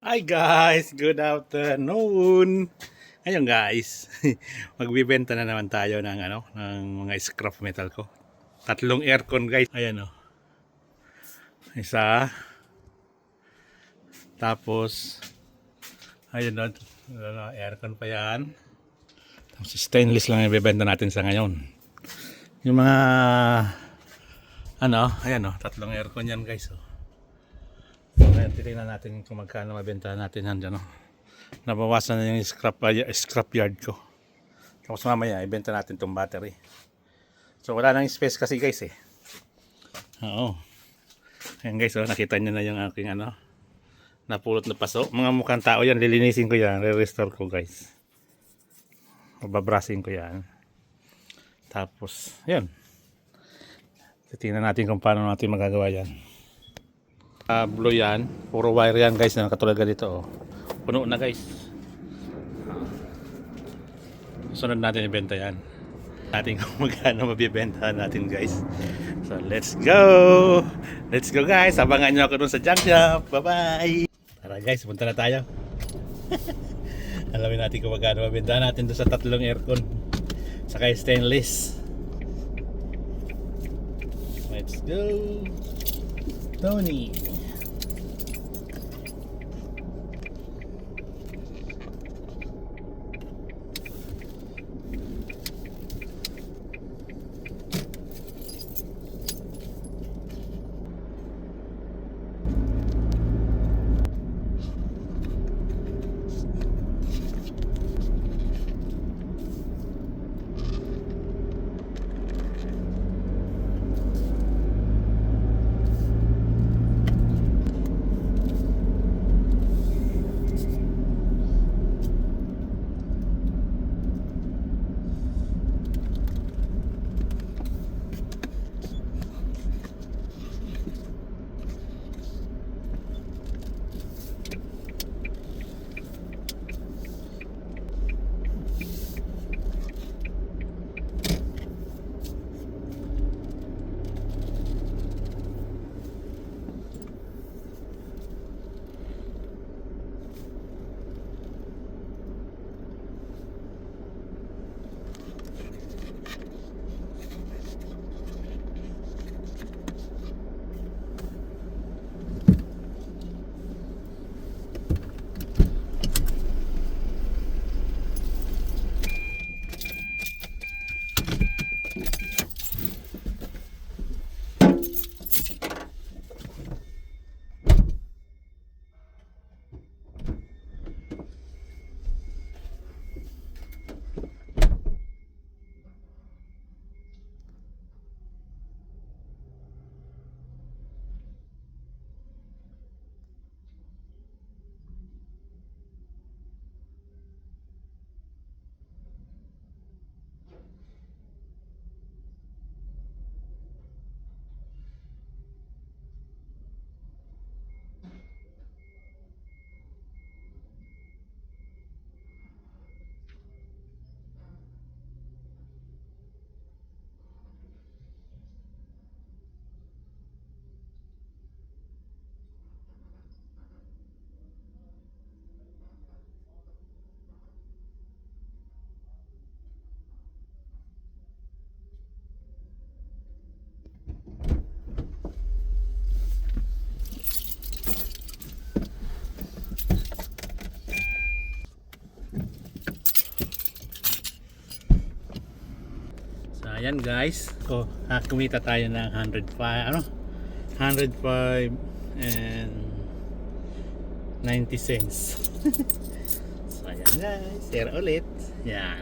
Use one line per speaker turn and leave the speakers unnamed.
Hi guys, good afternoon. Ngayon guys, magbibenta na naman tayo ng ng mga scrap metal ko. Tatlong aircon guys. Ayan oh. Isa. Tapos ayun oh, aircon pa 'yan. Tapos stainless lang yung ibebenta natin sa ngayon. Yung mga ayan oh, tatlong aircon 'yan guys oh. Ngayon, titignan natin kung magkano mabenta natin yan, nabawasan na yung scrap yard ko. Tapos mamaya, ibenta natin itong battery. So, wala nang space kasi guys eh. Oo. Ayan guys, nakita nyo na yung aking napulot na paso. Mga mukhang tao yan, lilinisin ko yan, re-restore ko guys. Babrasin ko yan. Tapos, yun. Titignan natin kung paano natin magagawa yan. Blue yan, puro wire yan guys, na katulad ganito oh. Puno na guys. Sunod natin ibenta yan. Natin kung magkano mabibenta natin guys. So let's go. Let's go guys. Abangan nyo ako dun sa junk shop. Bye bye. Tara guys, punta na tayo. Alamin natin kung magkano mabibenta natin dun sa tatlong aircon. Saka stainless. Let's go. Tony. Ayan guys, so kumita tayo ng 105 105 and 90 cents. So ayan guys, share ulit yan.